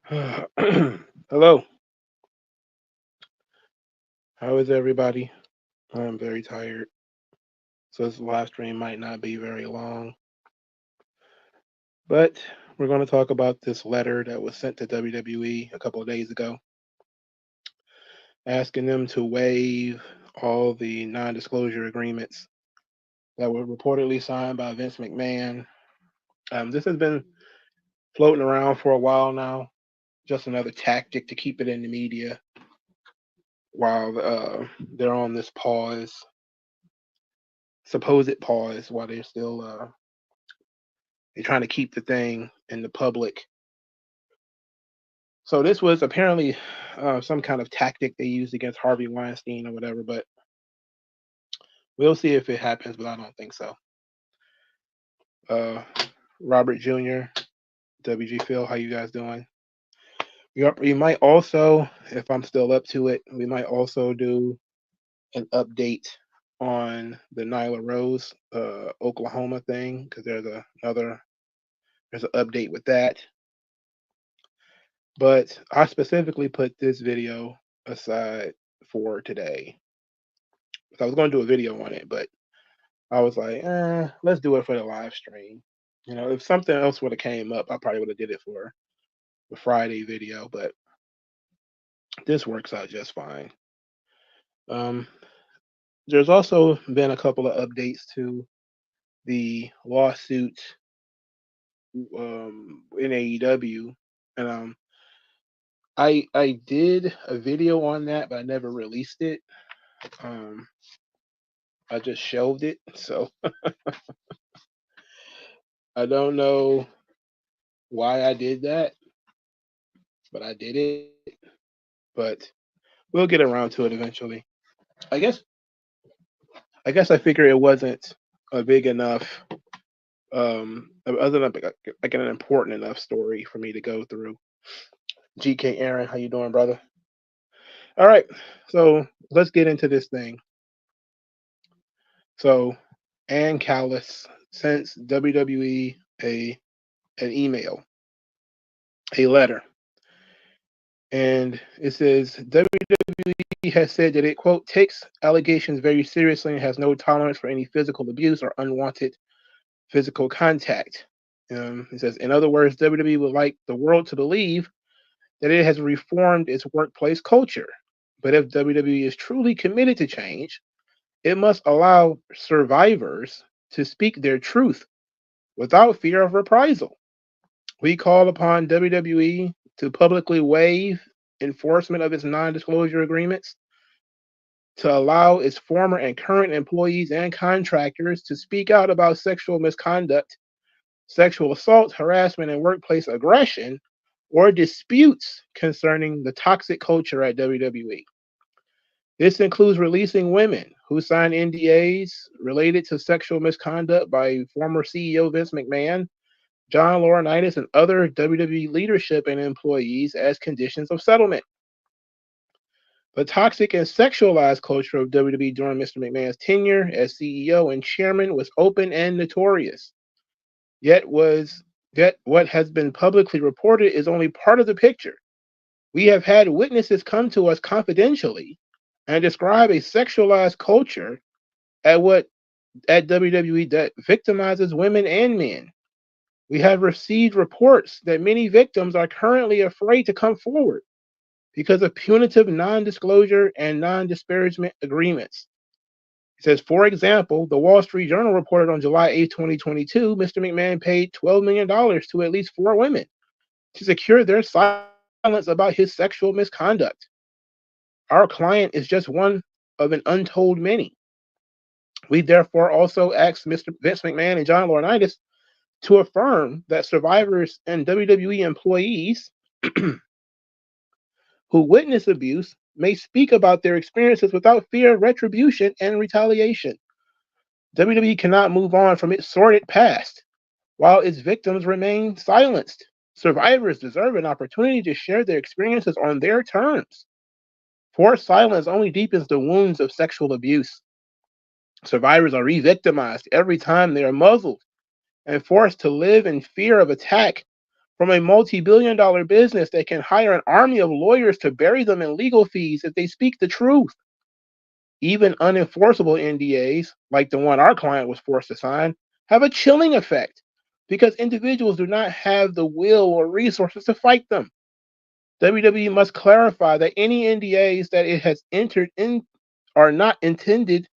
Hello, how is everybody? I'm very tired, so this live stream might not be very long, but we're going to talk about this letter that was sent to WWE a couple of days ago, asking them to waive all the non disclosure agreements that were reportedly signed by Vince McMahon. This has been floating around for a while now, just another tactic to keep it in the media while they're on this pause, supposed pause, while they're trying to keep the thing in the public. So this was apparently some kind of tactic they used against Harvey Weinstein or whatever, but we'll see if it happens, but I don't think so. Uh, Robert Jr., WG Phil, how you guys doing? We might also, if I'm still up to it, we might also do an update on the Nyla Rose, Oklahoma thing, because there's an update with that. But I specifically put this video aside for today. I was going to do a video on it, but I was like, let's do it for the live stream. You know, if something else would have came up, I probably would have did it for the Friday video, but this works out just fine. Um, there's also been a couple of updates to the lawsuit in AEW, and I did a video on that, but I never released it. I just shelved it, so I don't know why I did that, but I did it. But we'll get around to it eventually. I guess I guess I figure it wasn't a big enough, other than like an important enough story for me to go through. GK Aaron, how you doing, brother? All right, so let's get into this thing. So, Ann Callis sends WWE an email, a letter, and it says WWE has said that it, quote, takes allegations very seriously and has no tolerance for any physical abuse or unwanted physical contact. It says, in other words, WWE would like the world to believe that it has reformed its workplace culture. But if WWE is truly committed to change, it must allow survivors to speak their truth without fear of reprisal. We call upon WWE to publicly waive enforcement of its non disclosure agreements, to allow its former and current employees and contractors to speak out about sexual misconduct, sexual assault, harassment, and workplace aggression, or disputes concerning the toxic culture at WWE. This includes releasing women who signed NDAs related to sexual misconduct by former CEO Vince McMahon, John Laurinaitis, and other WWE leadership and employees as conditions of settlement. The toxic and sexualized culture of WWE during Mr. McMahon's tenure as CEO and chairman was open and notorious. Yet what has been publicly reported is only part of the picture. We have had witnesses come to us confidentially and describe a sexualized culture at WWE that victimizes women and men. We have received reports that many victims are currently afraid to come forward because of punitive non-disclosure and non-disparagement agreements. It says, for example, the Wall Street Journal reported on July 8, 2022, Mr. McMahon paid $12 million to at least 4 women to secure their silence about his sexual misconduct. Our client is just one of an untold many. We therefore also asked Mr. Vince McMahon and John Laurinaitis to affirm that survivors and WWE employees who witness abuse may speak about their experiences without fear of retribution and retaliation. WWE cannot move on from its sordid past while its victims remain silenced. Survivors deserve an opportunity to share their experiences on their terms. Forced silence only deepens the wounds of sexual abuse. Survivors are re-victimized every time they are muzzled and forced to live in fear of attack from a multi-billion-dollar business that can hire an army of lawyers to bury them in legal fees if they speak the truth. Even unenforceable NDAs, like the one our client was forced to sign, have a chilling effect because individuals do not have the will or resources to fight them. WWE must clarify that any NDAs that it has entered in are not intended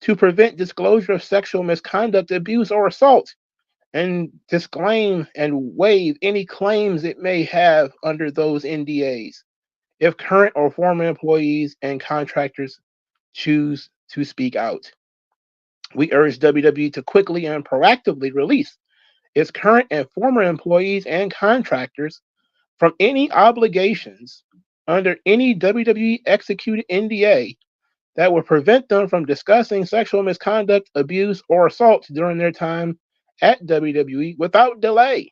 to prevent disclosure of sexual misconduct, abuse, or assault, and disclaim and waive any claims it may have under those NDAs if current or former employees and contractors choose to speak out. We urge WWE to quickly and proactively release its current and former employees and contractors from any obligations under any WWE executed NDA that will prevent them from discussing sexual misconduct, abuse, or assault during their time at WWE without delay.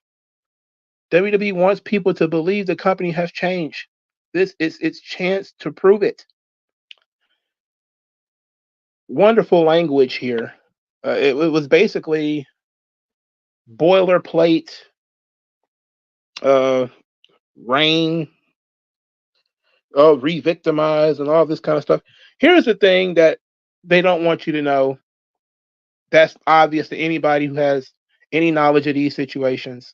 WWE wants people to believe the company has changed. This is its chance to prove it. Wonderful language here. It was basically boilerplate, reign, re-victimize, and all this kind of stuff. Here's the thing that they don't want you to know. That's obvious to anybody who has any knowledge of these situations.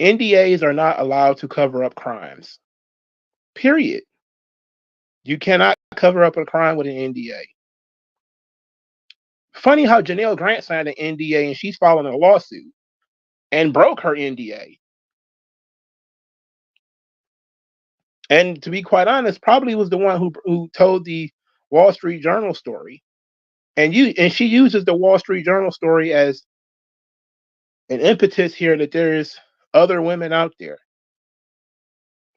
NDAs are not allowed to cover up crimes. Period. You cannot cover up a crime with an NDA. Funny how Janelle Grant signed an NDA and she's filing a lawsuit and broke her NDA. And to be quite honest, probably was the one who told the Wall Street Journal story. And she uses the Wall Street Journal story as an impetus here that there's other women out there.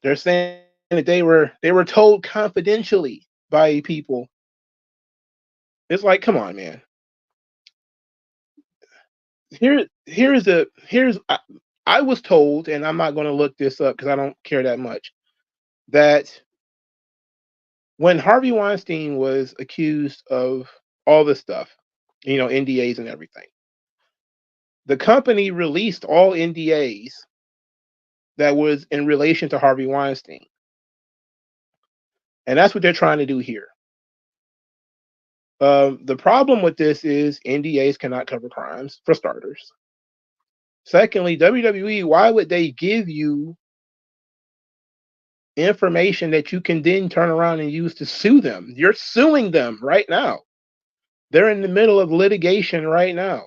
They're saying that they were told confidentially by people. It's like, come on, man. I was told, and I'm not going to look this up because I don't care that much, that when Harvey Weinstein was accused of all this stuff, NDAs and everything, the company released all NDAs that was in relation to Harvey Weinstein. And that's what they're trying to do here. The problem with this is NDAs cannot cover crimes, for starters. Secondly, WWE, why would they give you information that you can then turn around and use to sue them? You're suing them right now. They're in the middle of litigation right now.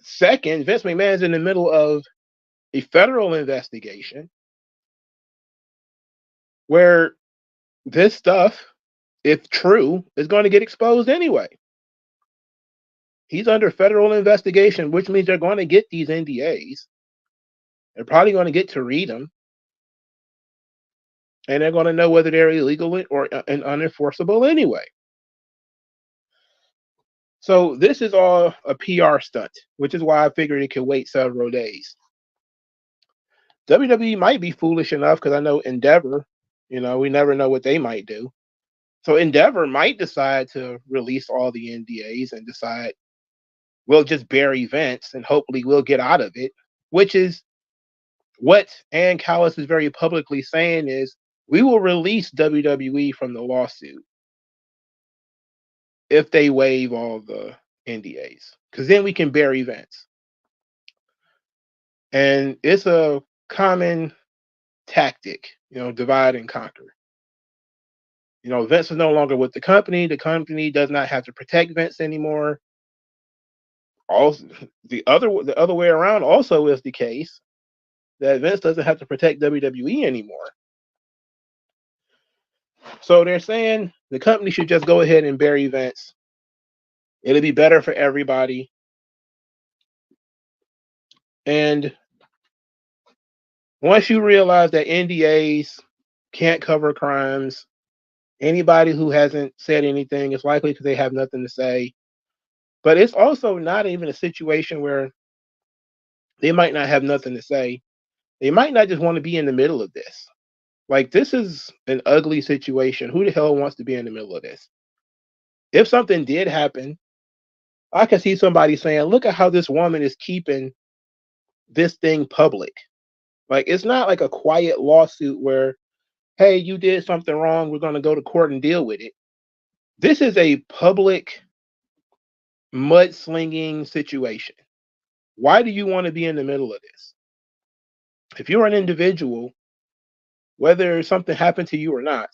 Second, Vince McMahon's in the middle of a federal investigation where this stuff, if true, is going to get exposed anyway. He's under federal investigation, which means they're going to get these NDAs. They're probably going to get to read them. And they're going to know whether they're illegal or unenforceable anyway. So this is all a PR stunt, which is why I figured it could wait several days. WWE might be foolish enough, because I know Endeavor, we never know what they might do. So Endeavor might decide to release all the NDAs and decide we'll just bury Vince and hopefully we'll get out of it, which is what Ann Callis is very publicly saying is we will release WWE from the lawsuit if they waive all the NDAs, because then we can bury Vince. And it's a common tactic, divide and conquer. Vince is no longer with the company. The company does not have to protect Vince anymore. Also, the other way around also is the case that Vince doesn't have to protect WWE anymore. So they're saying the company should just go ahead and bury Vince. It'll be better for everybody. And once you realize that NDAs can't cover crimes, anybody who hasn't said anything is likely because they have nothing to say. But it's also not even a situation where they might not have nothing to say. They might not just want to be in the middle of this. Like, this is an ugly situation. Who the hell wants to be in the middle of this? If something did happen, I could see somebody saying, look at how this woman is keeping this thing public. Like, it's not like a quiet lawsuit where, hey, you did something wrong, we're going to go to court and deal with it. This is a public mudslinging situation. Why do you want to be in the middle of this? If you're an individual, whether something happened to you or not,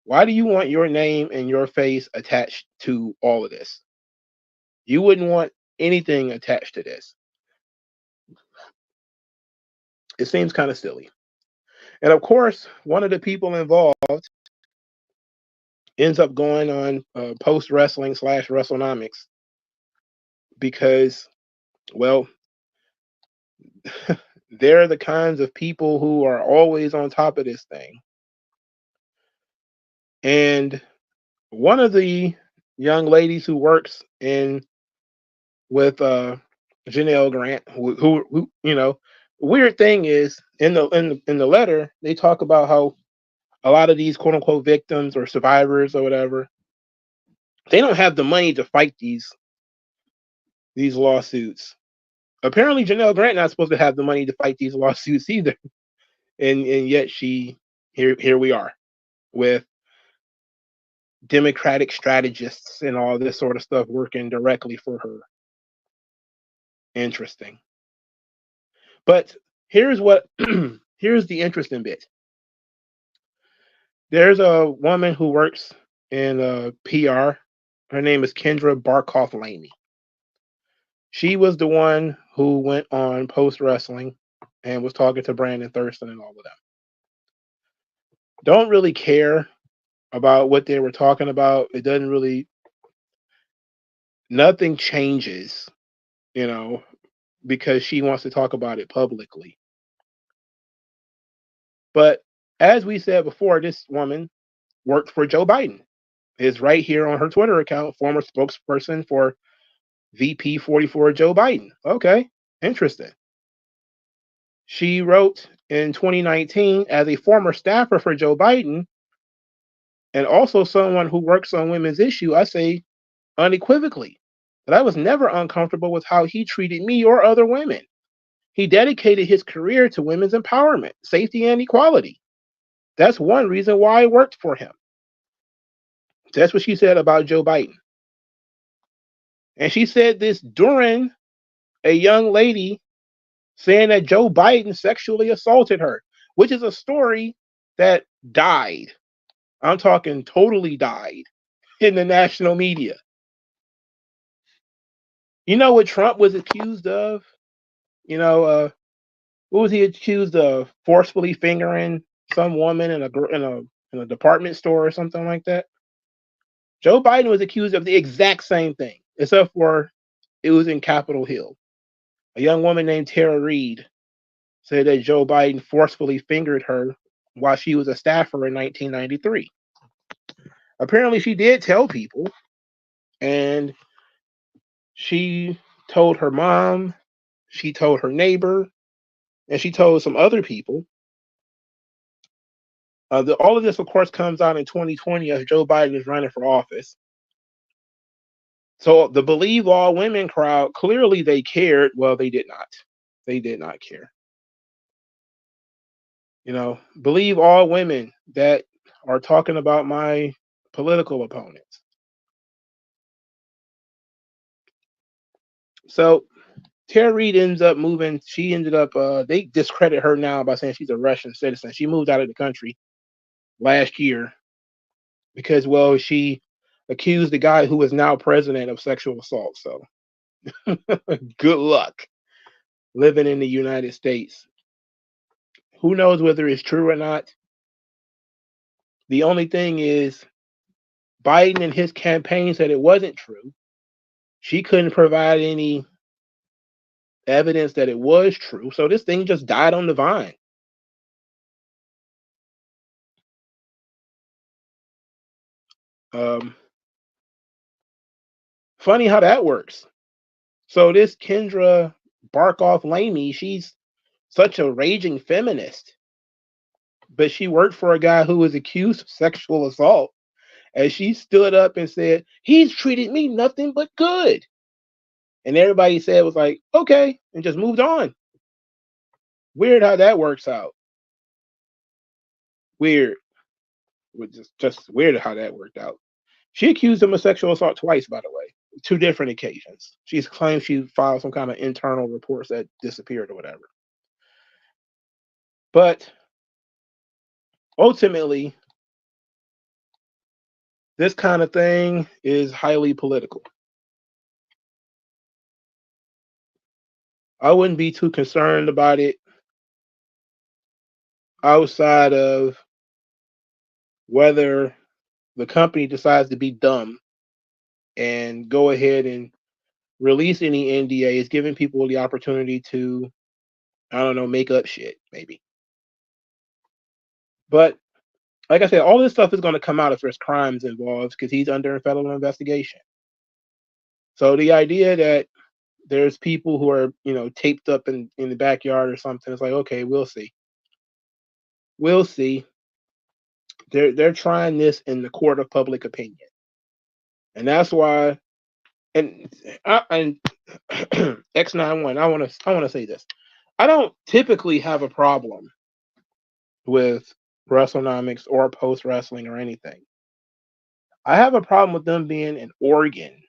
why do you want your name and your face attached to all of this? You wouldn't want anything attached to this. It seems kind of silly. And of course, one of the people involved ends up going on post wrestling / WrestleNomics because, well, they're the kinds of people who are always on top of this thing. And one of the young ladies who works with Janelle Grant, who weird thing is in the letter they talk about how a lot of these quote unquote victims or survivors or whatever, they don't have the money to fight these lawsuits. Apparently, Janelle Grant not supposed to have the money to fight these lawsuits either, and yet here we are with Democratic strategists and all this sort of stuff working directly for her. Interesting. But here's here's the interesting bit. There's a woman who works in PR. Her name is Kendra Barkoff Lamey. She was the one who went on post wrestling and was talking to Brandon Thurston and all of them. Don't really care about what they were talking about. It doesn't really, nothing changes, because she wants to talk about it publicly. But as we said before, this woman worked for Joe Biden. Is right here on her Twitter account, former spokesperson for VP 44 Joe Biden. Okay, interesting. She wrote in 2019 as a former staffer for Joe Biden and also someone who works on women's issue, I say unequivocally that I was never uncomfortable with how he treated me or other women. He dedicated his career to women's empowerment, safety, and equality. That's one reason why I worked for him. That's what she said about Joe Biden. And she said this during a young lady saying that Joe Biden sexually assaulted her, which is a story that died. I'm talking totally died in the national media. You know what Trump was accused of? What was he accused of? Forcefully fingering some woman in a department store or something like that. Joe Biden was accused of the exact same thing, except for it was in Capitol Hill. A young woman named Tara Reid said that Joe Biden forcefully fingered her while she was a staffer in 1993. Apparently, she did tell people, and she told her mom, she told her neighbor, and she told some other people. All of this, of course, comes out in 2020 as Joe Biden is running for office. So the Believe All Women crowd, clearly they cared. Well, they did not. They did not care. Believe all women that are talking about my political opponents. So Tara Reid ends up moving. She ended up, they discredit her now by saying she's a Russian citizen. She moved out of the country last year because, well, she accused the guy who is now president of sexual assault. So good luck living in the United States. Who knows whether it's true or not? The only thing is, Biden and his campaign said it wasn't true. She couldn't provide any evidence that it was true. So this thing just died on the vine. Funny how that works. So this Kendra Barkoff Lamey, she's such a raging feminist, but she worked for a guy who was accused of sexual assault, and she stood up and said, he's treated me nothing but good. And everybody said was like, okay, and just moved on. Weird how that works out. Weird. Just weird how that worked out. She accused him of sexual assault twice, by the way, 2 different occasions. She's claimed she filed some kind of internal reports that disappeared or whatever. But ultimately, this kind of thing is highly political. I wouldn't be too concerned about it outside of whether the company decides to be dumb and go ahead and release any NDAs, giving people the opportunity to, I don't know, make up shit, maybe. But like I said, all this stuff is going to come out if there's crimes involved because he's under a federal investigation. So the idea that there's people who are, taped up in the backyard or something, it's like, okay, we'll see. We'll see. They're trying this in the court of public opinion. And that's why, and X91, I want to say this. I don't typically have a problem with WrestleNomics or post wrestling or anything. I have a problem with them being an organ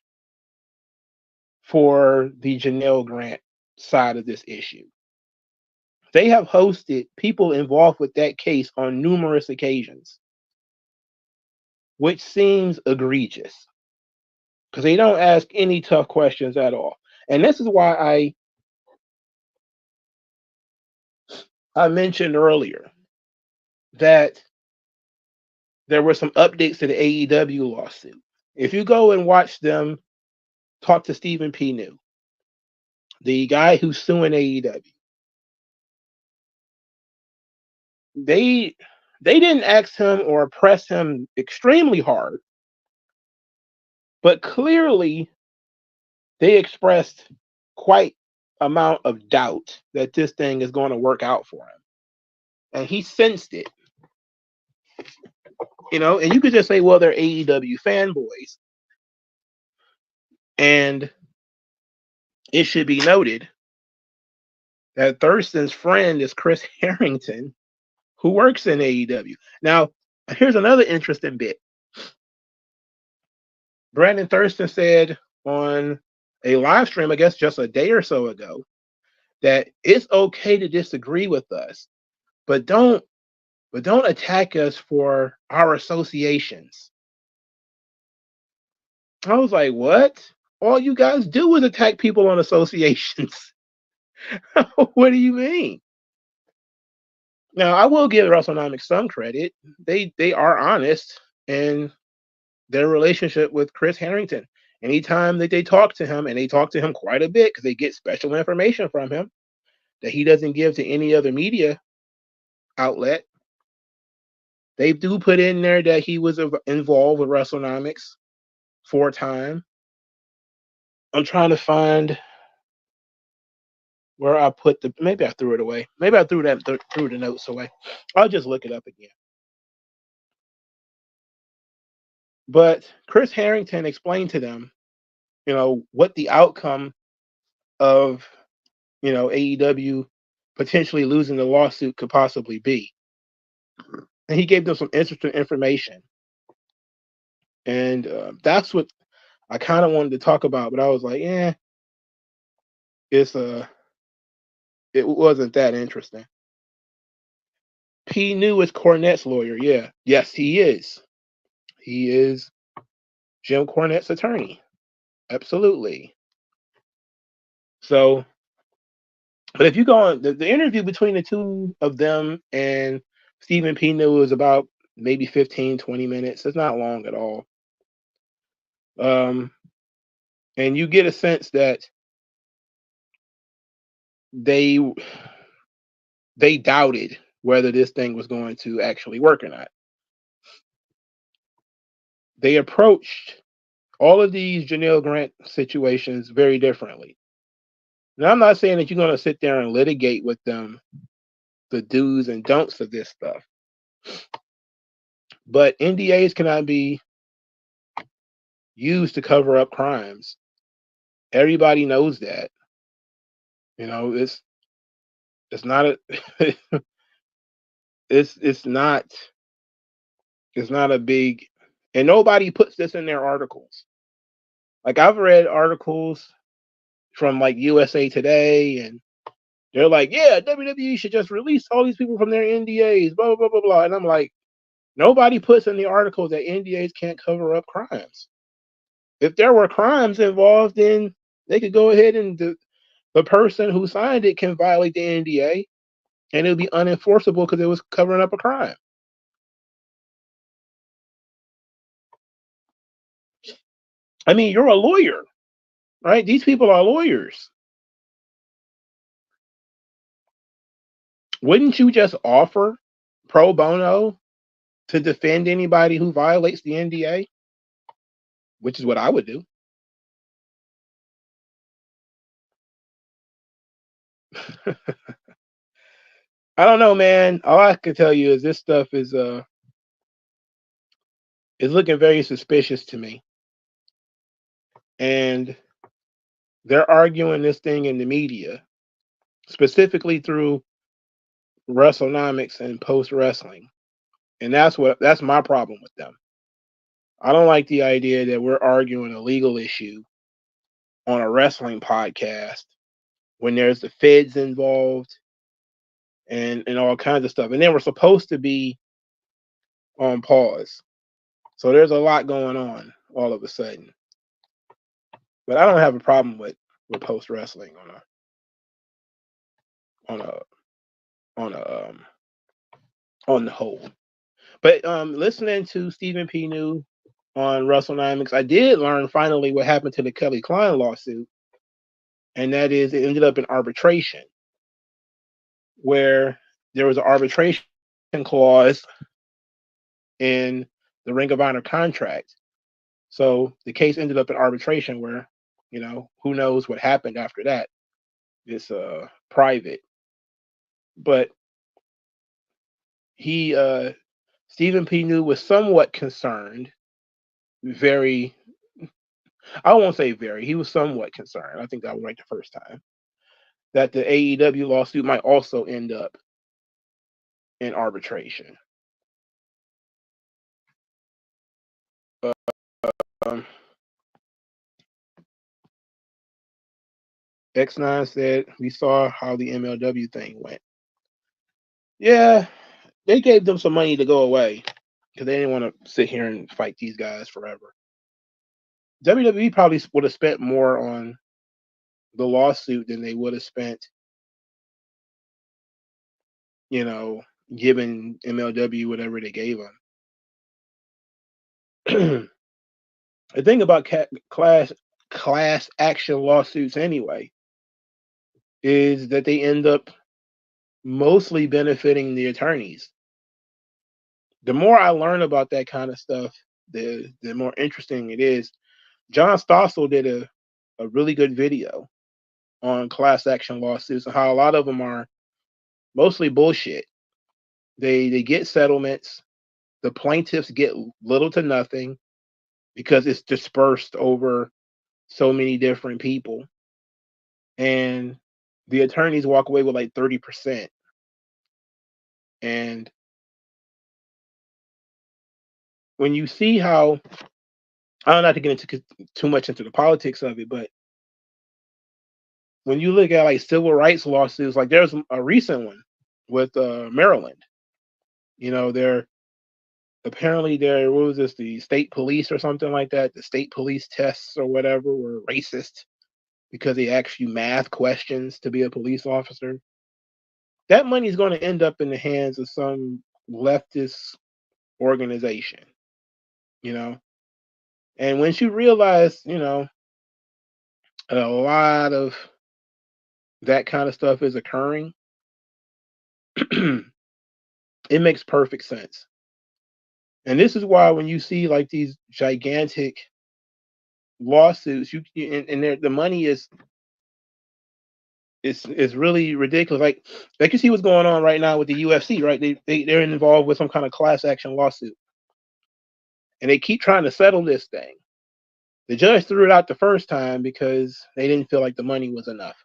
for the Janelle Grant side of this issue. They have hosted people involved with that case on numerous occasions, which seems egregious because they don't ask any tough questions at all. And this is why I mentioned earlier that there were some updates to the AEW lawsuit. If you go and watch them talk to Stephen P. New, the guy who's suing AEW, they didn't ask him or press him extremely hard, but clearly they expressed quite amount of doubt that this thing is going to work out for him. And he sensed it. And you could just say, well, they're AEW fanboys. And it should be noted that Thurston's friend is Chris Harrington, who works in AEW. Now, here's another interesting bit. Brandon Thurston said on a live stream, I guess just a day or so ago, that it's okay to disagree with us, but don't attack us for our associations. I was like, what? All you guys do is attack people on associations. What do you mean? Now, I will give WrestleNomics some credit. They are honest in their relationship with Chris Harrington. Anytime that they talk to him, and they talk to him quite a bit because they get special information from him that he doesn't give to any other media outlet, they do put in there that he was involved with WrestleNomics for a time. I'm trying to find where I put maybe I threw it away. Maybe I threw the notes away. I'll just look it up again. But Chris Harrington explained to them, what the outcome of, AEW potentially losing the lawsuit could possibly be. And he gave them some interesting information. And that's what I kind of wanted to talk about, but I was like, it wasn't that interesting. P. New is Cornette's lawyer. Yeah. Yes, he is. He is Jim Cornette's attorney. Absolutely. So, but if you go on the interview between the two of them and Stephen P. New is about maybe 15, 20 minutes. It's not long at all. And you get a sense that they doubted whether this thing was going to actually work or not. They approached all of these Janelle Grant situations very differently. Now, I'm not saying that you're going to sit there and litigate with them the do's and don'ts of this stuff, but NDAs cannot be used to cover up crimes. Everybody knows that. That's It's not a it's not a big, and nobody puts this in their articles. Like I've read articles from like USA Today, and they're like, yeah, WWE should just release all these people from their NDAs, blah blah blah blah. And I'm like, nobody puts in the article that NDAs can't cover up crimes. If there were crimes involved, then they could go ahead and the person who signed it can violate the NDA, and it would be unenforceable because it was covering up a crime. I mean, you're a lawyer, right? These people are lawyers. Wouldn't you just offer pro bono to defend anybody who violates the NDA? Which is what I would do. I don't know, man. All I can tell you is this stuff is looking very suspicious to me. And they're arguing this thing in the media, specifically through WrestleNomics and Post Wrestling. And that's my problem with them. I don't like the idea that we're arguing a legal issue on a wrestling podcast when there's the feds involved and all kinds of stuff. And then we're supposed to be on pause. So there's a lot going on all of a sudden. But I don't have a problem with Post Wrestling on the whole. But listening to Stephen P. New on WrestleNomics, I did learn finally what happened to the Kelly Klein lawsuit, and that is it ended up in arbitration, where there was an arbitration clause in the Ring of Honor contract. So the case ended up in arbitration, where who knows what happened after that. It's private, but he Stephen P. New was somewhat concerned. I won't say very. He was somewhat concerned. I think that was right the first time that the AEW lawsuit might also end up in arbitration. X9 said we saw how the MLW thing went. Yeah, they gave them some money to go away because they didn't want to sit here and fight these guys forever. WWE probably would have spent more on the lawsuit than they would have spent, giving MLW whatever they gave them. The thing about class action lawsuits anyway is that they end up mostly benefiting the attorneys. The more I learn about that kind of stuff, the more interesting it is. John Stossel did a really good video on class action lawsuits and how a lot of them are mostly bullshit. They get settlements. The plaintiffs get little to nothing because it's dispersed over so many different people. And the attorneys walk away with like 30%. And when you see how, I don't have to get into too much into the politics of it, but when you look at like civil rights lawsuits, like there's a recent one with Maryland. They're apparently what was this, the state police or something like that? The state police tests or whatever were racist because they asked you math questions to be a police officer. That money is going to end up in the hands of some leftist organization, And once you realize, a lot of that kind of stuff is occurring, it makes perfect sense. And this is why when you see like these gigantic lawsuits, the money is really ridiculous. Like you see what's going on right now with the UFC, right? They're involved with some kind of class action lawsuit, and they keep trying to settle this thing. The judge threw it out the first time because they didn't feel like the money was enough.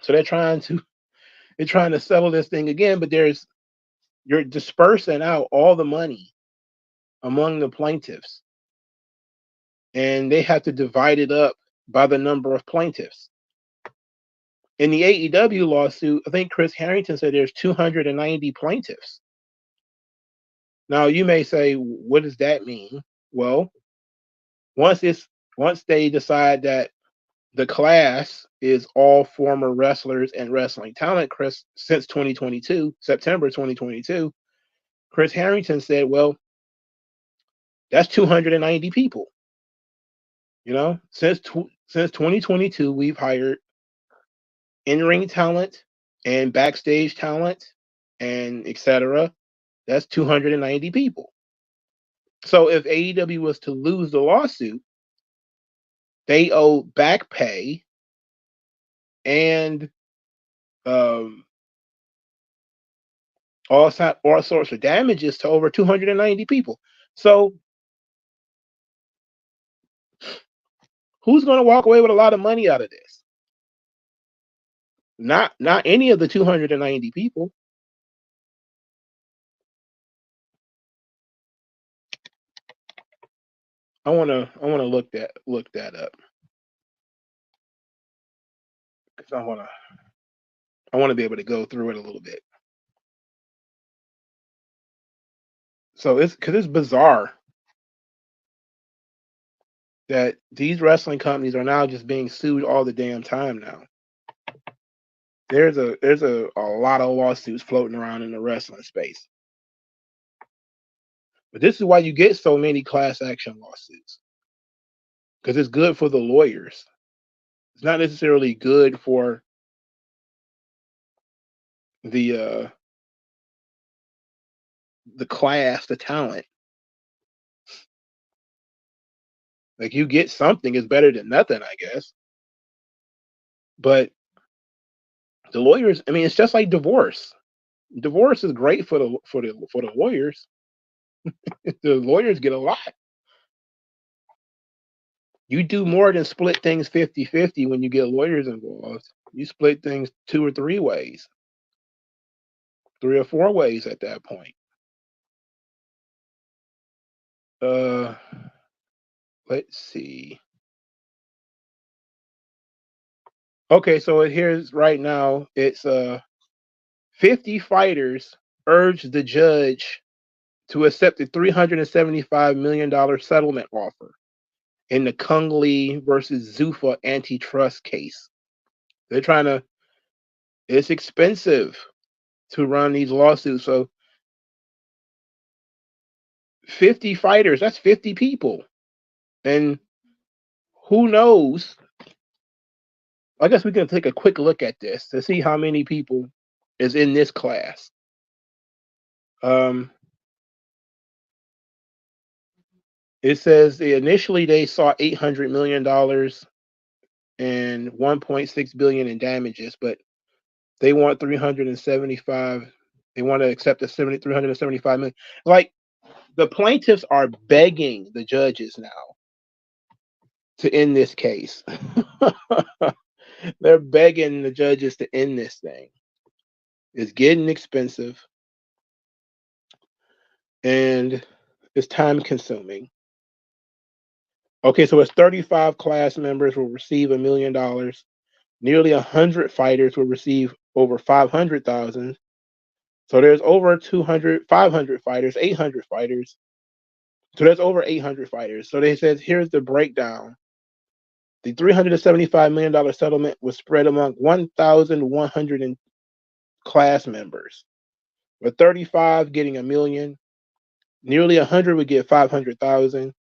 So they're trying to They're trying to settle this thing again, but you're dispersing out all the money among the plaintiffs, and they have to divide it up by the number of plaintiffs. In the AEW lawsuit, I think Chris Harrington said there's 290 plaintiffs. Now, you may say, what does that mean? Well, once they decide that the class is all former wrestlers and wrestling talent, Chris, since 2022, September 2022, Chris Harrington said, well, that's 290 people. You know, since 2022, we've hired in-ring talent and backstage talent and etc. That's 290 people. So if AEW was to lose the lawsuit, they owe back pay and all sorts of damages to over 290 people. So who's going to walk away with a lot of money out of this? Not any of the 290 people. I want to look that up, because I want to be able to go through it a little bit. So it's bizarre that these wrestling companies are now just being sued all the damn time now. There's a lot of lawsuits floating around in the wrestling space. But this is why you get so many class action lawsuits. Because it's good for the lawyers. It's not necessarily good for the class, the talent. Like, you get something is better than nothing, I guess. But the lawyers, I mean, it's just like divorce. Divorce is great for the lawyers. The lawyers get a lot. You do more than split things 50-50 when you get lawyers involved. You split things 2 or 3 ways, 3 or 4 ways at that point. Let's see. Okay, so here's right now. It's 50 fighters urged the judge to accept a $375 million settlement offer in the Kung Lee versus Zuffa antitrust case. They're trying to. It's expensive to run these lawsuits, so 50 fighters, that's 50 people. And who knows? I guess we can take a quick look at this to see how many people is in this class. It says initially they saw $800 million and $1.6 billion in damages, but they want 375. They want to accept the 375 million. Like, the plaintiffs are begging the judges now to end this case. They're begging the judges to end this thing. It's getting expensive and it's time consuming. Okay, so it's 35 class members will receive $1 million. Nearly 100 fighters will receive over 500,000. So there's over 500 fighters, 800 fighters. So there's over 800 fighters. So they said, here's the breakdown. The $375 million settlement was spread among 1,100 class members, with 35 getting $1 million. Nearly 100 would get 500,000.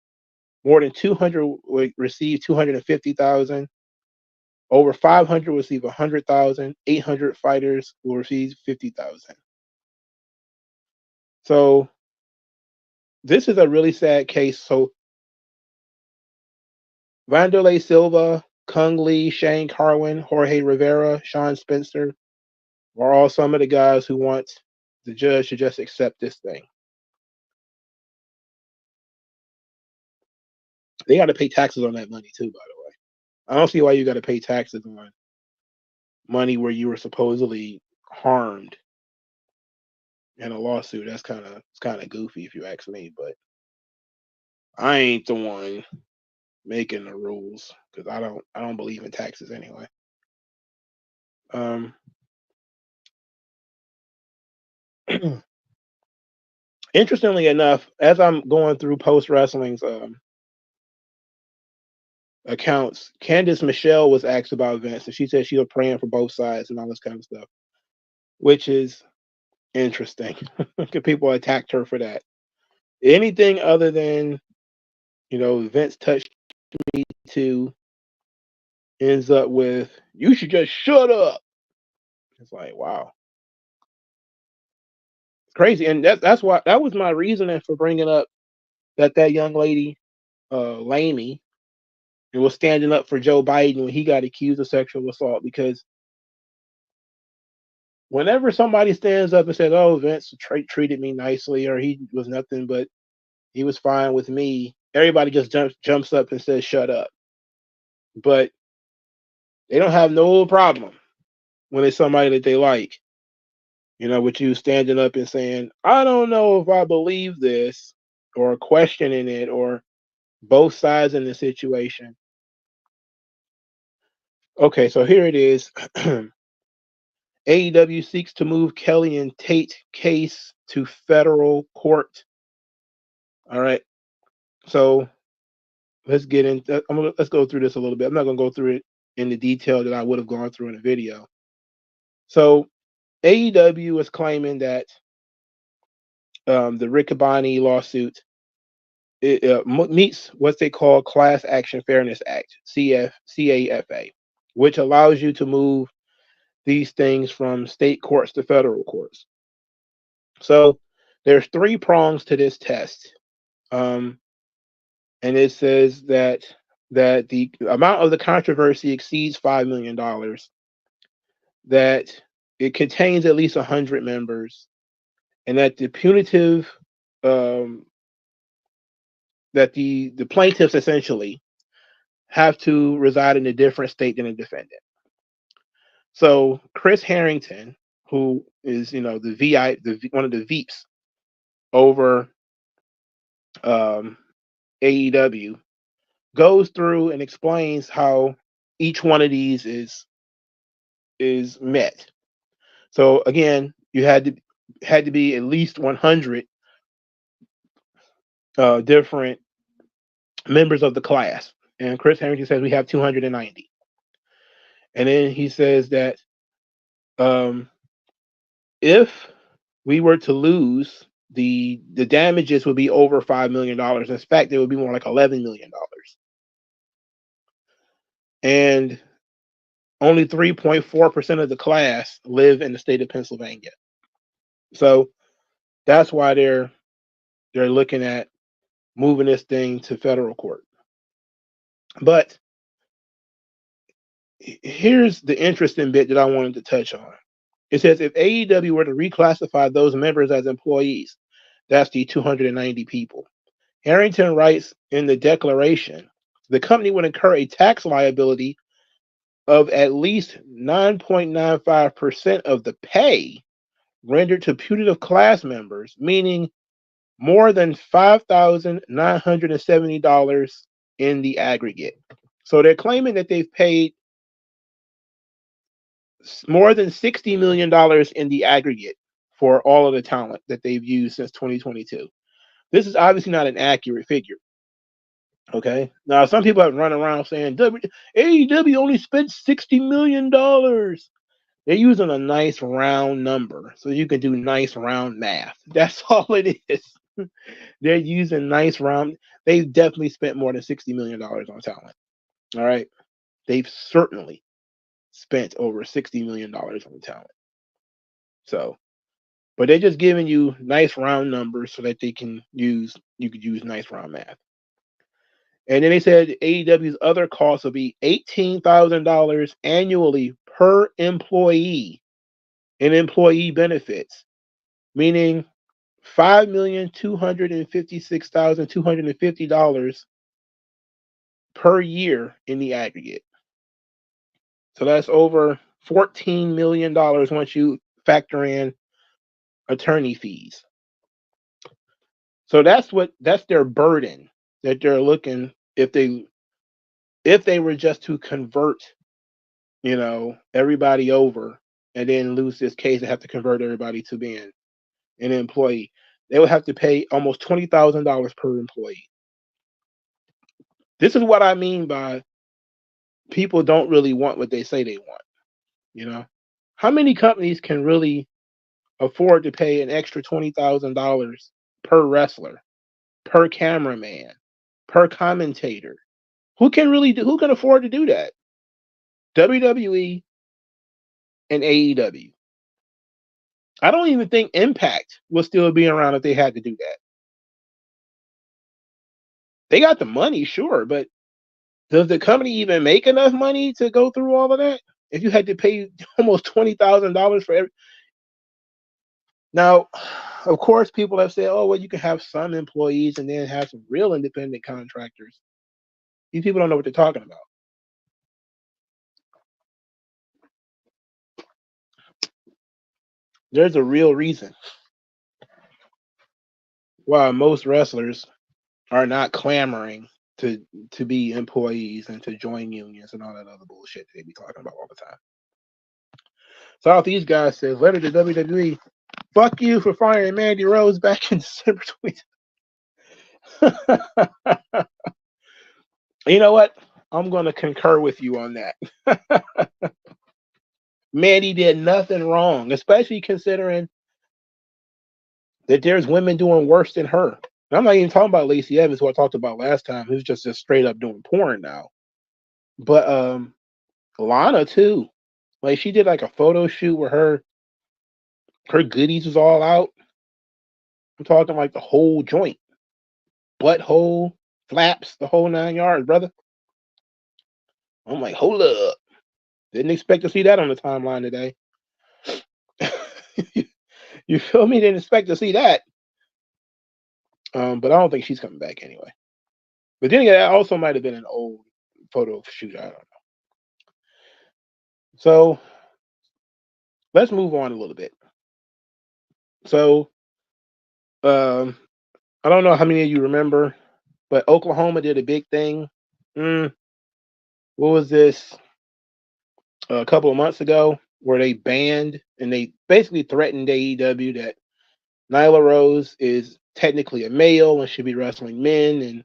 More than 200 would receive 250,000. Over 500 will receive 100,000. 800 fighters will receive 50,000. So this is a really sad case. So Wanderlei Silva, Kung Lee, Shane Carwin, Jorge Rivera, Sean Spencer are all some of the guys who want the judge to just accept this thing. They got to pay taxes on that money too, by the way. I don't see why you got to pay taxes on money where you were supposedly harmed in a lawsuit. That's kind of goofy if you ask me, but I ain't the one making the rules because I don't believe in taxes anyway. Interestingly enough, as I'm going through Post Wrestling's accounts, Candace Michelle was asked about Vince, and she said she was praying for both sides and all this kind of stuff, which is interesting. People attacked her for that. Anything other than, Vince touched me too ends up with, you should just shut up. It's like, wow. Crazy. And that was my reasoning for bringing up that young lady, Lamey, and was standing up for Joe Biden when he got accused of sexual assault, because whenever somebody stands up and says, oh, Vince treated me nicely, or he was nothing but he was fine with me, everybody just jumps up and says, shut up. But they don't have no problem when it's somebody that they like, with you standing up and saying, I don't know if I believe this, or questioning it, or both sides in the situation. Okay, so here it is. AEW seeks to move Kelly and Tate case to federal court. All right. So let's get into. Let's go through this a little bit. I'm not going to go through it in the detail that I would have gone through in a video. So AEW is claiming that the Riccaboni lawsuit meets what they call Class Action Fairness Act, CAFA, which allows you to move these things from state courts to federal courts. So there's 3 prongs to this test. And it says that the amount of the controversy exceeds $5 million, that it contains at least 100 members, and that the punitive, that the plaintiffs essentially have to reside in a different state than the defendant. So Chris Harrington, who is one of the VIPs over AEW, goes through and explains how each one of these is met. So again, you had to be at least 100 different members of the class, and Chris Harrington says we have 290. And then he says that if we were to lose, the damages would be over $5 million. In fact, it would be more like $11 million. And only 3.4% of the class live in the state of Pennsylvania. So that's why they're looking at moving this thing to federal court. But here's the interesting bit that I wanted to touch on. It says if AEW were to reclassify those members as employees, that's the 290 people. Harrington writes in the declaration, the company would incur a tax liability of at least 9.95% of the pay rendered to putative class members, meaning more than $5,970 in the aggregate. So they're claiming that they've paid more than $60 million in the aggregate for all of the talent that they've used since 2022. This is obviously not an accurate figure. Okay. Now, some people have run around saying AEW only spent $60 million. They're using a nice round number so you can do nice round math. That's all it is. They're using nice round. They've definitely spent more than $60 million on talent. All right. They've certainly spent over $60 million on talent. So, but they're just giving you nice round numbers so that you could use nice round math. And then they said AEW's other costs will be $18,000 annually per employee in employee benefits, meaning $5,256,250 per year in the aggregate. So that's over $14 million once you factor in attorney fees. So that's their burden that they're looking if they were just to convert, everybody over and then lose this case and have to convert everybody to being an employee. They would have to pay almost $20,000 per employee. This is what I mean by people don't really want what they say they want. How many companies can really afford to pay an extra $20,000 per wrestler, per cameraman, per commentator? Who can afford to do that? WWE and AEW. I don't even think Impact will still be around if they had to do that. They got the money, sure, but does the company even make enough money to go through all of that? If you had to pay almost $20,000 for every. Now, of course, people have said, oh, well, you can have some employees and then have some real independent contractors. These people don't know what they're talking about. There's a real reason why most wrestlers are not clamoring to be employees and to join unions and all that other bullshit they be talking about all the time. Southeast guy says, letter to WWE, fuck you for firing Mandy Rose back in December 20. You know what? I'm going to concur with you on that. Mandy did nothing wrong, especially considering that there's women doing worse than her. And I'm not even talking about Lacey Evans, who I talked about last time, who's just straight up doing porn now. But Lana too. Like she did like a photo shoot where her goodies was all out. I'm talking like the whole joint. Butthole, flaps, the whole 9 yards, brother. I'm like, hold up. Didn't expect to see that on the timeline today. You feel me? Didn't expect to see that. But I don't think she's coming back anyway. But then again, that also might have been an old photo shoot. I don't know. So let's move on a little bit. So I don't know how many of you remember, but Oklahoma did a big thing. What was this? A couple of months ago, where they banned and they basically threatened AEW that Nyla Rose is technically a male and should be wrestling men, and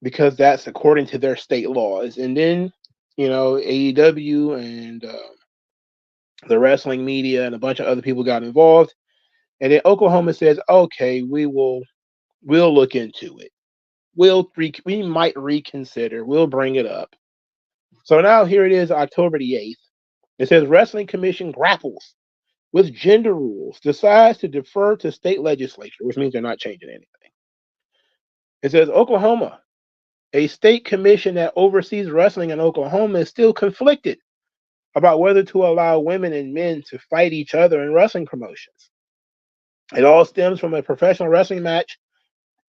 because that's according to their state laws. And then, AEW and the wrestling media and a bunch of other people got involved. And then Oklahoma says, okay, we'll look into it. We might reconsider. We'll bring it up. So now here it is, October the 8th. It says Wrestling Commission grapples with gender rules, decides to defer to state legislature, which means they're not changing anything. It says Oklahoma, a state commission that oversees wrestling in Oklahoma, is still conflicted about whether to allow women and men to fight each other in wrestling promotions. It all stems from a professional wrestling match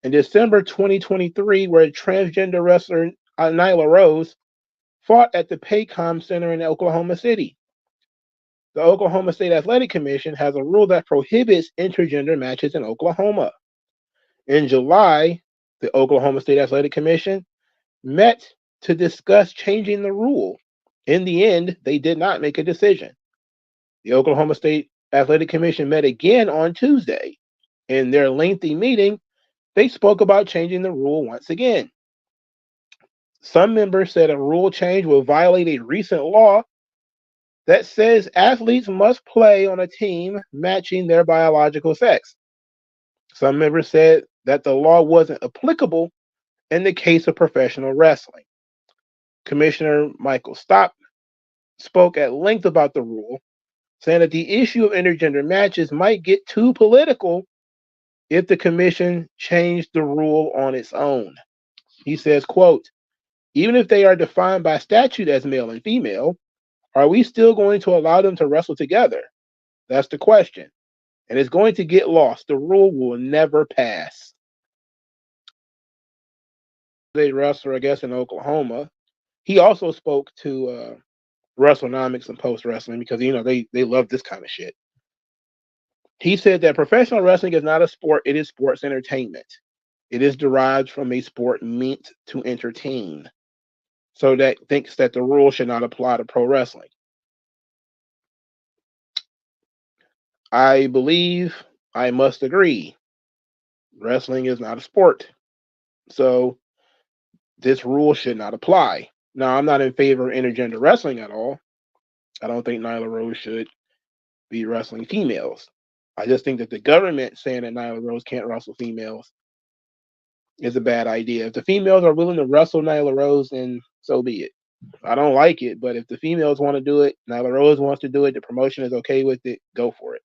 in December 2023 where transgender wrestler Nyla Rose fought at the Paycom Center in Oklahoma City. The Oklahoma State Athletic Commission has a rule that prohibits intergender matches in Oklahoma. In July, the Oklahoma State Athletic Commission met to discuss changing the rule. In the end, they did not make a decision. The Oklahoma State Athletic Commission met again on Tuesday. In their lengthy meeting, they spoke about changing the rule once again. Some members said a rule change will violate a recent law that says athletes must play on a team matching their biological sex. Some members said that the law wasn't applicable in the case of professional wrestling. Commissioner Michael Stopp spoke at length about the rule, saying that the issue of intergender matches might get too political if the commission changed the rule on its own. He says, quote, even if they are defined by statute as male and female, are we still going to allow them to wrestle together? That's the question. And it's going to get lost. The rule will never pass. A wrestler, I guess, in Oklahoma. He also spoke to WrestleNomics and Post Wrestling because they love this kind of shit. He said that professional wrestling is not a sport; it is sports entertainment. It is derived from a sport meant to entertain. So that thinks that the rule should not apply to pro wrestling. I believe I must agree. Wrestling is not a sport. So this rule should not apply. Now, I'm not in favor of intergender wrestling at all. I don't think Nyla Rose should be wrestling females. I just think that the government saying that Nyla Rose can't wrestle females is a bad idea. If the females are willing to wrestle Nyla Rose, then so be it. I don't like it, but if the females want to do it, Nyla Rose wants to do it, the promotion is okay with it, go for it.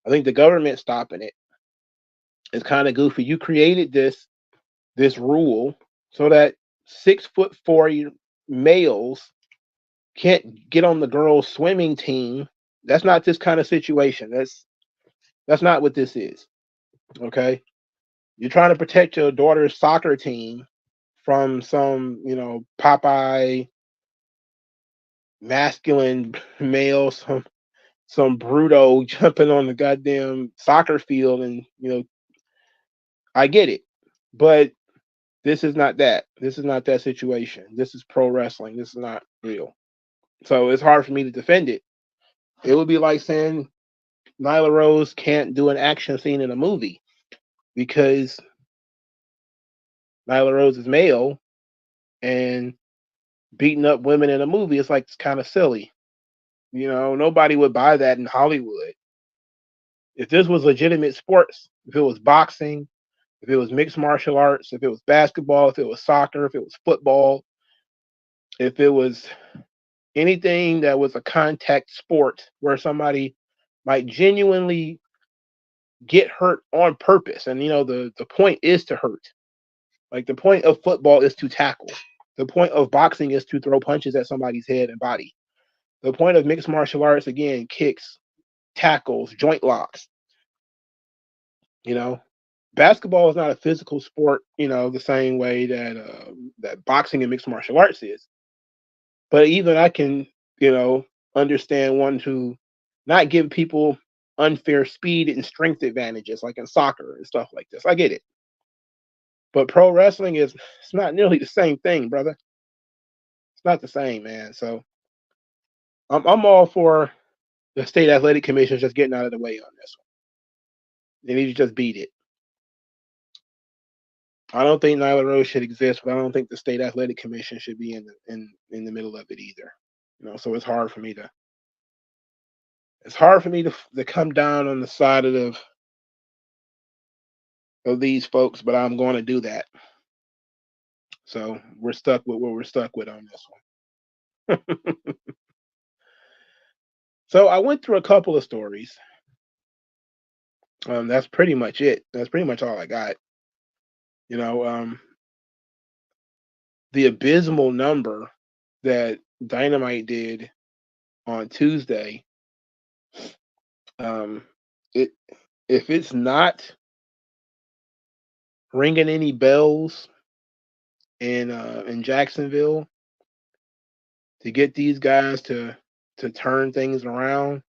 I think the government stopping it is kind of goofy. You created this rule so that 6'4" males can't get on the girls' swimming team. That's not this kind of situation. That's not what this is. Okay, you're trying to protect your daughter's soccer team from some, Popeye masculine male, some Bruto jumping on the goddamn soccer field, and I get it, but this is not that. This is not that situation. This is pro wrestling. This is not real. So it's hard for me to defend it. It would be like saying Nyla Rose can't do an action scene in a movie because Nyla Rose is male and beating up women in a movie. It's kind of silly. Nobody would buy that in Hollywood. If this was legitimate sports, if it was boxing, if it was mixed martial arts, if it was basketball, if it was soccer, if it was football, if it was anything that was a contact sport where somebody might genuinely get hurt on purpose, and the point is to hurt. Like the point of football is to tackle. The point of boxing is to throw punches at somebody's head and body. The point of mixed martial arts, again, kicks, tackles, joint locks. Basketball is not a physical sport, the same way that boxing and mixed martial arts is. But even I can, understand one to not give people unfair speed and strength advantages like in soccer and stuff like this. I get it. But pro wrestling it's not nearly the same thing, brother. It's not the same, man. So I'm all for the state athletic commission just getting out of the way on this one. They need to just beat it. I don't think Nyla Rose should exist, but I don't think the state athletic commission should be in the middle of it either. So it's hard for me to come down on the side of these folks, but I'm going to do that. So we're stuck with what we're stuck with on this one. So I went through a couple of stories. That's pretty much it. That's pretty much all I got. The abysmal number that Dynamite did on Tuesday. If it's not ringing any bells in Jacksonville to get these guys to turn things around,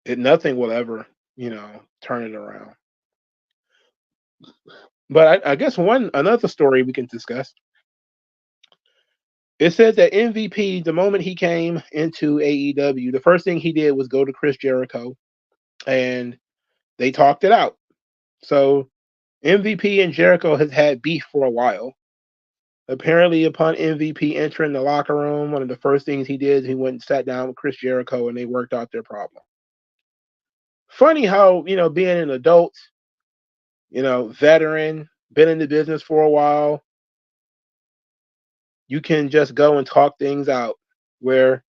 nothing will ever turn it around. But I guess another story we can discuss. It said that MVP, the moment he came into AEW, the first thing he did was go to Chris Jericho, and they talked it out. So MVP and Jericho has had beef for a while. Apparently, upon MVP entering the locker room, one of the first things he did, he went and sat down with Chris Jericho, and they worked out their problem. Funny how, being an adult, veteran, been in the business for a while, you can just go and talk things out where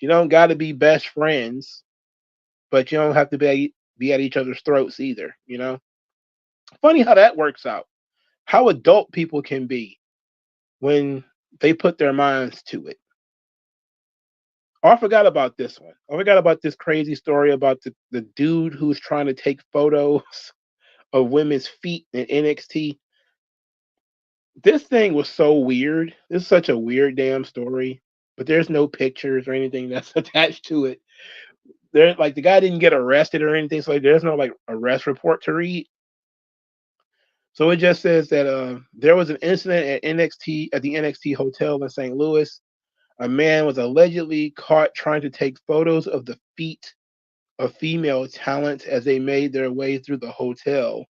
you don't got to be best friends, but you don't have to be at each other's throats either, Funny how that works out. How adult people can be when they put their minds to it. Oh, I forgot about this one. I forgot about this crazy story about the dude who's trying to take photos of women's feet in NXT. This thing was so weird. This is such a weird damn story, but there's no pictures or anything that's attached to it. There, like the guy didn't get arrested or anything, so there's no like arrest report to read. So it just says that there was an incident at the NXT hotel in St. Louis. A man was allegedly caught trying to take photos of the feet of female talents as they made their way through the hotel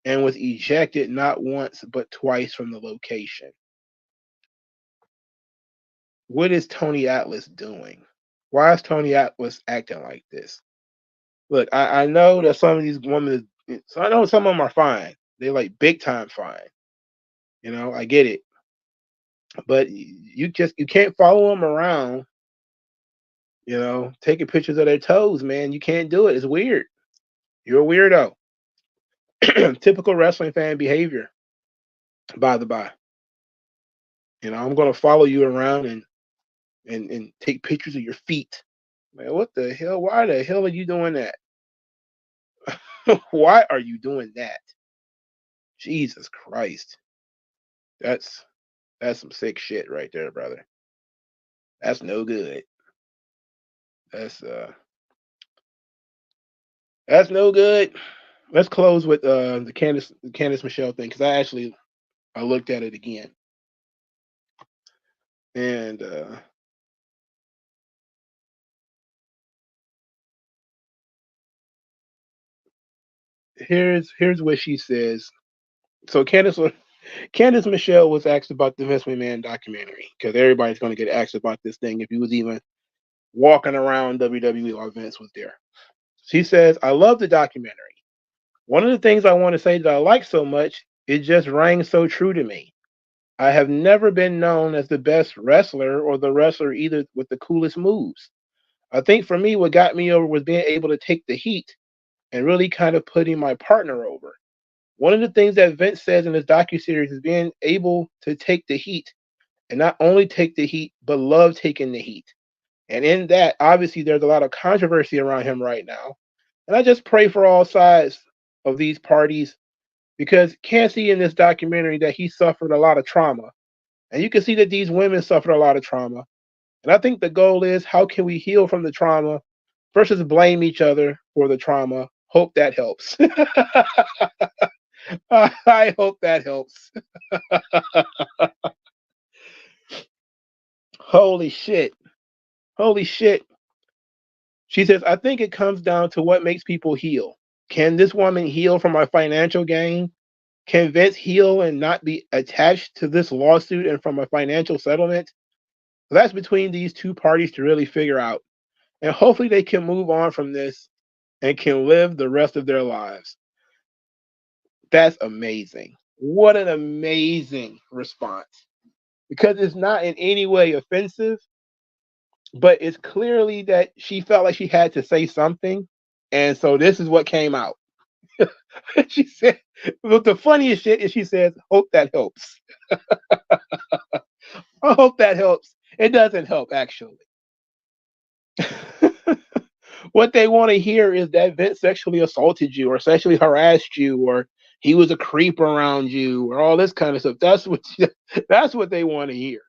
and was ejected not once but twice from the location. What is Tony Atlas doing? Why is Tony Atlas acting like this? Look, I know that some of these women, so I know some of them are fine. They're like big time fine. You know, I get it. But you can't follow them around, you know, taking pictures of their toes, man. You can't do it. It's weird. You're a weirdo. Typical wrestling fan behavior, by the by. You know, I'm gonna follow you around and take pictures of your feet. Man, what the hell? Why the hell are you doing that? Why are you doing that? Jesus Christ. That's some sick shit right there, brother. That's no good. That's no good. Let's close with the Candace Michelle thing, because I looked at it again. And here's what she says. So Candace Michelle was asked about the Vince McMahon documentary, because everybody's going to get asked about this thing if he was even walking around WWE while Vince was there. She says, "I love the documentary. One of the things I want to say that I like so much, it just rang so true to me. I have never been known as the best wrestler or the wrestler either with the coolest moves. I think for me, what got me over was being able to take the heat and really kind of putting my partner over. One of the things that Vince says in his docuseries is being able to take the heat, and not only take the heat, but love taking the heat. And in that, obviously, there's a lot of controversy around him right now. And I just pray for all sides of these parties, because can't see in this documentary that he suffered a lot of trauma. And you can see that these women suffered a lot of trauma. And I think the goal is, how can we heal from the trauma versus blame each other for the trauma? Hope that helps. I hope that helps. Holy shit. Holy shit. She says, I think it comes down to what makes people heal. Can this woman heal from a financial gain? Can Vince heal and not be attached to this lawsuit and from a financial settlement? That's between these two parties to really figure out. And hopefully they can move on from this and can live the rest of their lives. That's amazing. What an amazing response. Because it's not in any way offensive, but it's clearly that she felt like she had to say something. And so this is what came out. She said, but the funniest shit is she says, hope that helps. I hope that helps. It doesn't help, actually. What they want to hear is that Vince sexually assaulted you or sexually harassed you or he was a creep around you or all this kind of stuff. That's what they want to hear.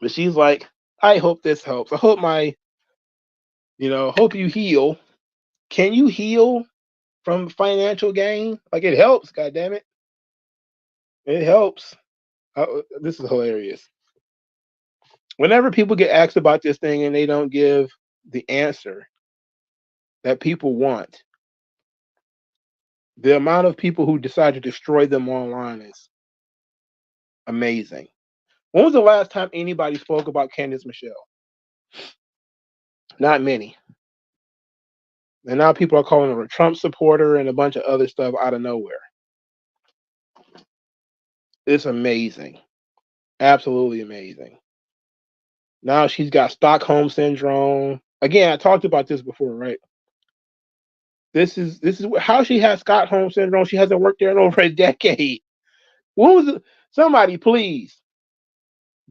But she's like, I hope this helps. I hope hope you heal. Can you heal from financial gain? Like, it helps, goddammit. It helps. This is hilarious. Whenever people get asked about this thing and they don't give the answer that people want, the amount of people who decide to destroy them online is amazing. When was the last time anybody spoke about Candace Michelle? Not many. And now people are calling her a Trump supporter and a bunch of other stuff out of nowhere. It's amazing. Absolutely amazing. Now she's got Stockholm syndrome. Again, I talked about this before, right? This is how she has Stockholm syndrome. She hasn't worked there in over a decade. When was it? Somebody please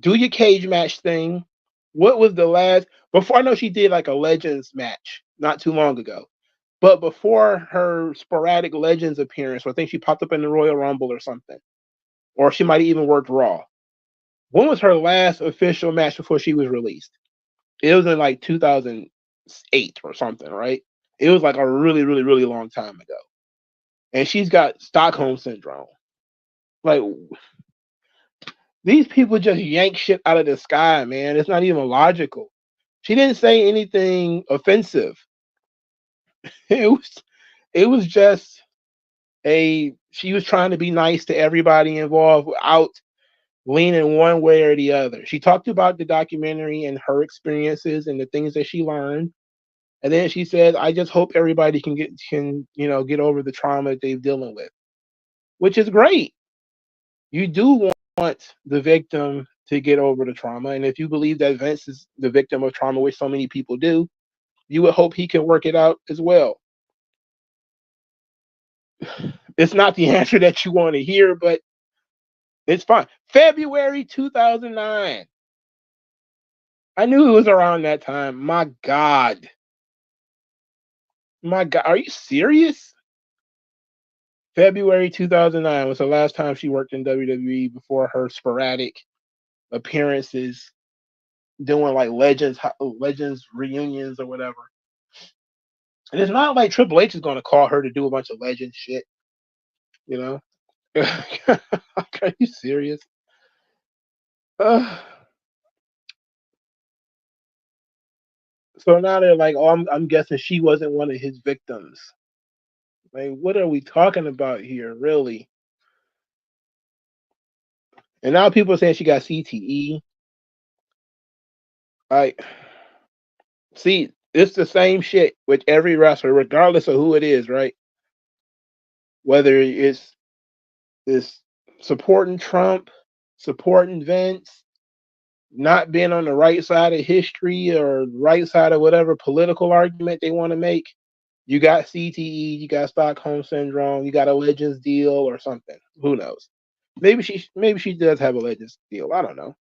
do your cage match thing. What was the last? Before, I know she did like a Legends match not too long ago, but before her sporadic Legends appearance, I think she popped up in the Royal Rumble or something. or she might have even worked Raw. When was her last official match before she was released? It was in like 2008 or something, right? It was like a really, really, really long time ago. And she's got Stockholm syndrome. Like, these people just yank shit out of the sky, man. It's not even logical. She didn't say anything offensive. It was just she was trying to be nice to everybody involved without leaning one way or the other. She talked about the documentary and her experiences and the things that she learned. And then she said, I just hope everybody can get over the trauma that they're dealing with. Which is great. You do want the victim to get over the trauma. And if you believe that Vince is the victim of trauma, which so many people do, you would hope he can work it out as well. It's not the answer that you want to hear, but it's fine. February 2009. I knew it was around that time. My God. My God. Are you serious? February 2009 was the last time she worked in WWE before her sporadic appearances doing like legends reunions or whatever. And it's not like Triple H is going to call her to do a bunch of legend shit, you know? Are you serious? So now they're like, oh, I'm guessing she wasn't one of his victims. Like, what are we talking about here, really? And now people are saying she got CTE. Like, see, it's the same shit with every wrestler, regardless of who it is, right? Whether it's supporting Trump, supporting Vince, not being on the right side of history or right side of whatever political argument they want to make. You got CTE, you got Stockholm syndrome, you got a Legends deal or something. Who knows? Maybe she does have a Legends deal. I don't know.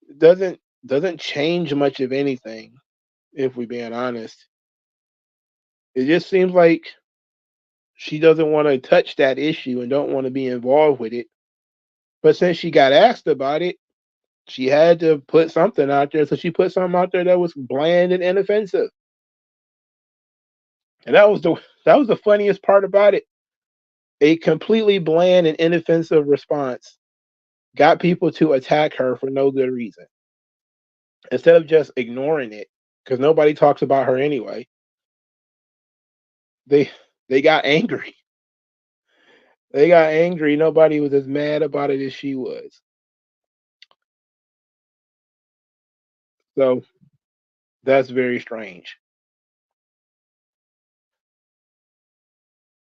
It doesn't change much of anything, if we're being honest. It just seems like she doesn't want to touch that issue and don't want to be involved with it. But since she got asked about it, she had to put something out there. So she put something out there that was bland and inoffensive. And that was the funniest part about it. A completely bland and inoffensive response got people to attack her for no good reason. Instead of just ignoring it, because nobody talks about her anyway, they they got angry. They got angry. Nobody was as mad about it as she was. So that's very strange.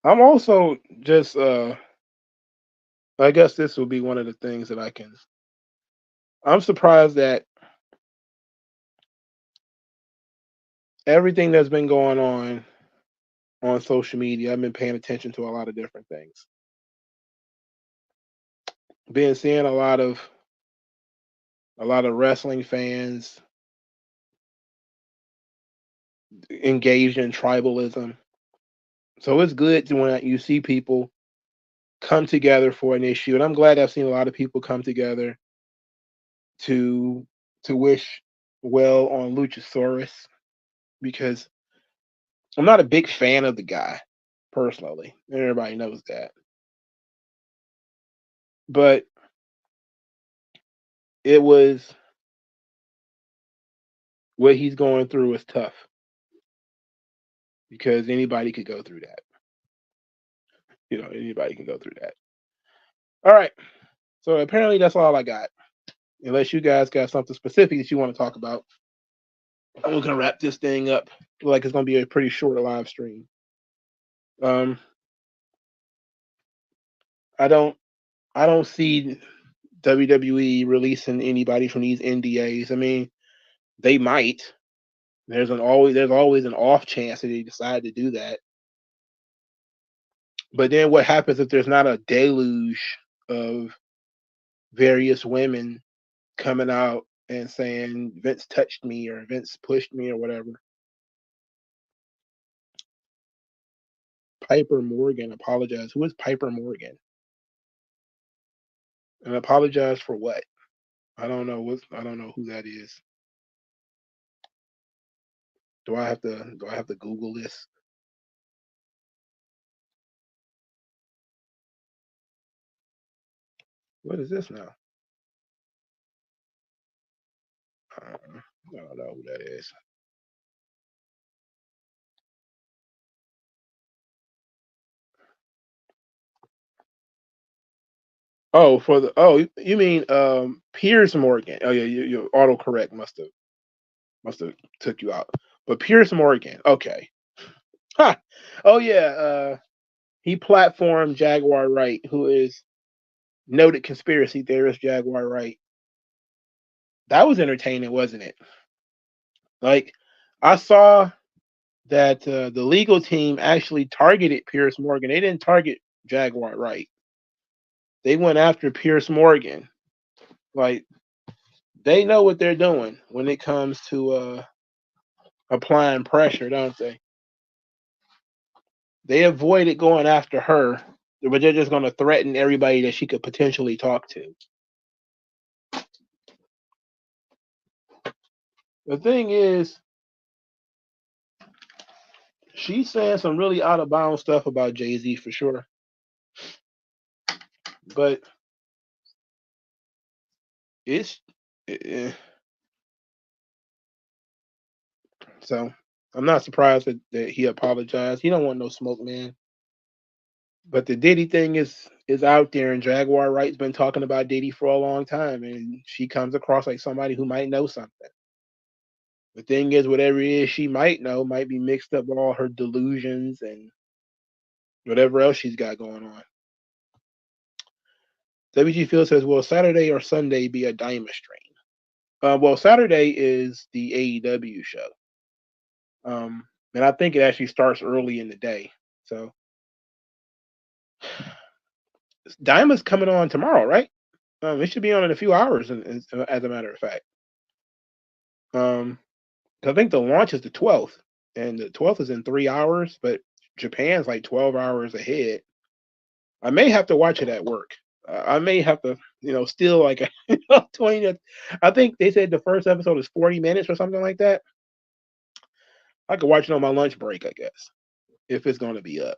I'm also just I guess this will be one of the things that I'm surprised that everything that's been going on social media, I've been paying attention to a lot of different things. Been seeing a lot of wrestling fans engaged in tribalism. So it's good to when you see people come together for an issue. And I'm glad I've seen a lot of people come together to wish well on Luchasaurus because I'm not a big fan of the guy personally. Everybody knows that. But it was what he's going through is tough because anybody could go through that. Anybody can go through that. All right. So apparently that's all I got. Unless you guys got something specific that you want to talk about, I'm gonna wrap this thing up. Like it's gonna be a pretty short live stream. Um, I don't I don't see WWE releasing anybody from these NDAs. I mean, they might. There's always an off chance that they decide to do that. But then what happens if there's not a deluge of various women coming out and saying Vince touched me or Vince pushed me or whatever? Piper Morgan apologized. Who is Piper Morgan? And apologize for what? I don't know who that is. Do I have to Google this? What is this now? I don't know who that is. Oh, you mean Piers Morgan? Oh yeah, your autocorrect must have took you out. But Piers Morgan, okay. Ha! Oh yeah, he platformed Jaguar Wright, who is noted conspiracy theorist Jaguar Wright. That was entertaining, wasn't it? Like, I saw that the legal team actually targeted Piers Morgan. They didn't target Jaguar Wright. They went after Piers Morgan. Like, they know what they're doing when it comes to applying pressure, don't they? They avoided going after her, but they're just going to threaten everybody that she could potentially talk to. The thing is, she's saying some really out of bounds stuff about Jay-Z for sure. But it's so I'm not surprised that he apologized. He don't want no smoke, man. But the Diddy thing is out there, and Jaguar Wright's been talking about Diddy for a long time, and she comes across like somebody who might know something. The thing is, whatever it is she might know might be mixed up with all her delusions and whatever else she's got going on. WG Field says, will Saturday or Sunday be a Diamond stream? Well, Saturday is the AEW show. And I think it actually starts early in the day. So Diamond's coming on tomorrow, right? It should be on in a few hours, as a matter of fact. I think the launch is the 12th, and the 12th is in 3 hours, but Japan's like 12 hours ahead. I may have to watch it at work. I may have to, still like 20. I think they said the first episode is 40 minutes or something like that. I could watch it on my lunch break, I guess, if it's going to be up.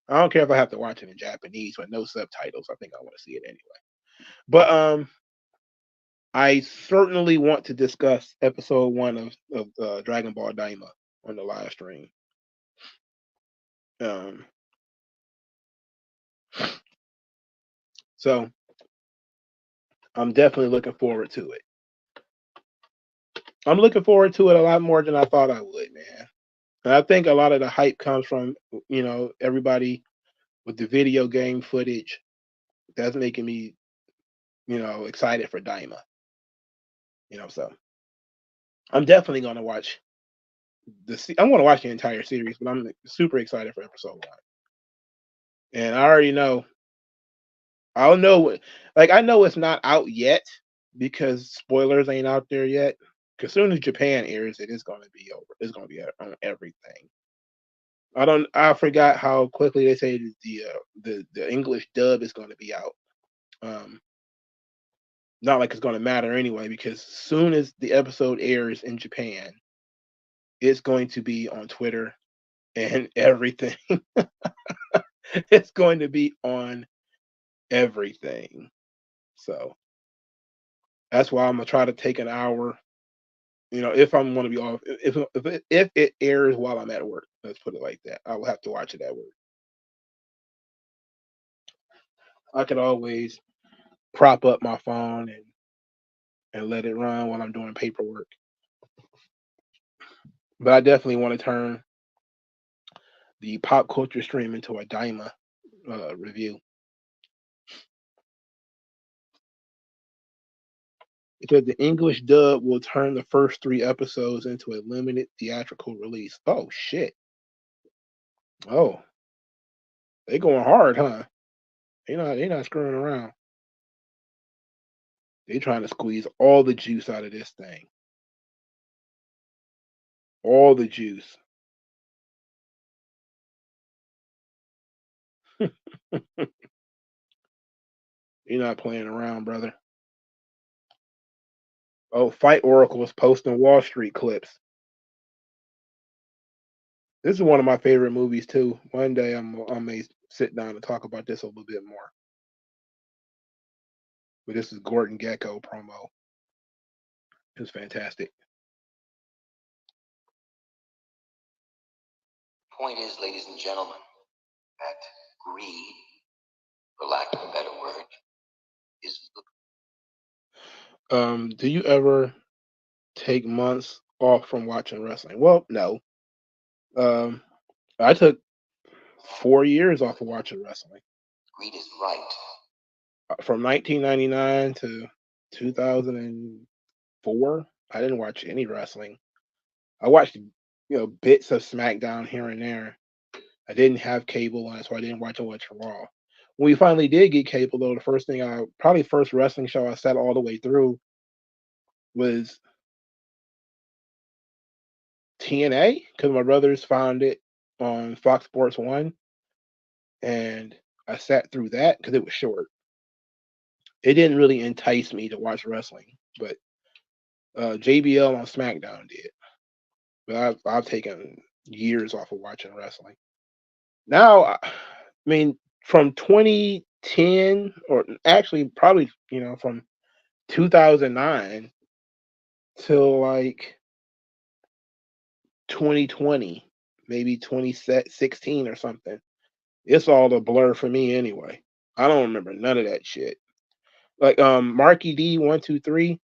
I don't care if I have to watch it in Japanese with no subtitles. I think I want to see it anyway. But I certainly want to discuss episode 1 of Dragon Ball Daima on the live stream. So I'm definitely looking forward to it. I'm looking forward to it a lot more than I thought I would, man. And I think a lot of the hype comes from, everybody with the video game footage. That's making me, excited for Daima. So I'm definitely going to watch I'm going to watch the entire series, but I'm super excited for episode 1. And I already know. I'll know I know it's not out yet because spoilers ain't out there yet. Because soon as Japan airs it, it's going to be over. It's going to be on everything. I forgot how quickly they say the English dub is going to be out. Not like it's going to matter anyway, because soon as the episode airs in Japan, it's going to be on Twitter and everything. It's going to be on everything. So that's why I'm gonna try to take an hour. If I'm going to be off, if it airs while I'm at work, let's put it like that. I will have to watch it at work. I could always prop up my phone and let it run while I'm doing paperwork. But I definitely want to turn the pop culture stream into a Daima review. Because the English dub will turn the first 3 episodes into a limited theatrical release. Oh shit. Oh. They going hard, huh? They not screwing around. They trying to squeeze all the juice out of this thing. All the juice. You're not playing around, brother. Oh, Fight Oracle is posting Wall Street clips. This is one of my favorite movies too. One day I may sit down and talk about this a little bit more. But this is Gordon Gekko promo. It was fantastic. Point is, ladies and gentlemen, that greed, for lack of a better word, is. Do you ever take months off from watching wrestling? Well, no. I took 4 years off of watching wrestling. Greed is right. From 1999 to 2004, I didn't watch any wrestling. I watched, bits of SmackDown here and there. I didn't have cable, and so I didn't watch Raw. When we finally did get cable, though, the first wrestling show I sat all the way through was TNA, because my brothers found it on Fox Sports 1, and I sat through that because it was short. It didn't really entice me to watch wrestling, but JBL on SmackDown did. But I've taken years off of watching wrestling. Now, I mean, from 2010, or actually probably, from 2009 till like 2020, maybe 2016 or something. It's all a blur for me anyway. I don't remember none of that shit. Like Marky D123,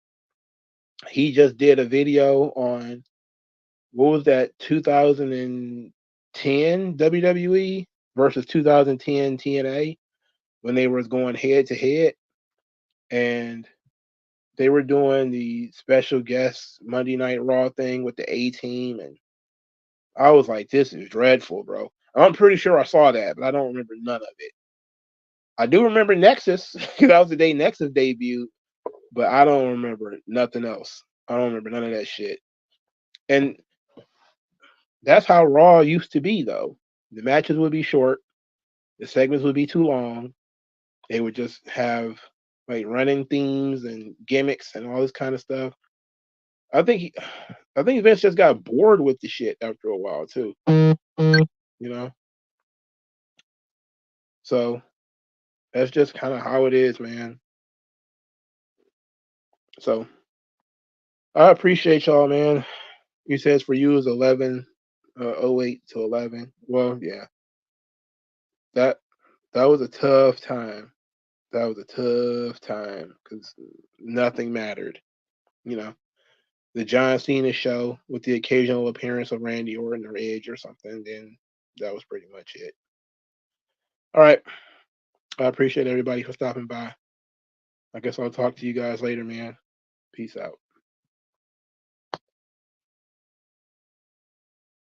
he just did a video on what was that 2010 WWE versus 2010 TNA when they was going head to head, and they were doing the special guest Monday Night Raw thing with the A Team, and I was like, this is dreadful, bro. I'm pretty sure I saw that, but I don't remember none of it. I do remember Nexus, because that was the day Nexus debuted, but I don't remember nothing else. I don't remember none of that shit. And that's how Raw used to be, though. The matches would be short, the segments would be too long. They would just have like running themes and gimmicks and all this kind of stuff. I think Vince just got bored with the shit after a while too. You know, so that's just kind of how it is, man. So I appreciate y'all, man. You says for you is 08 to 11. Well, yeah, that that was a tough time. That was a tough time because nothing mattered. You know, the John Cena show with the occasional appearance of Randy Orton or Edge or something. Then that was pretty much it. All right, I appreciate everybody for stopping by. I guess I'll talk to you guys later, man. Peace out.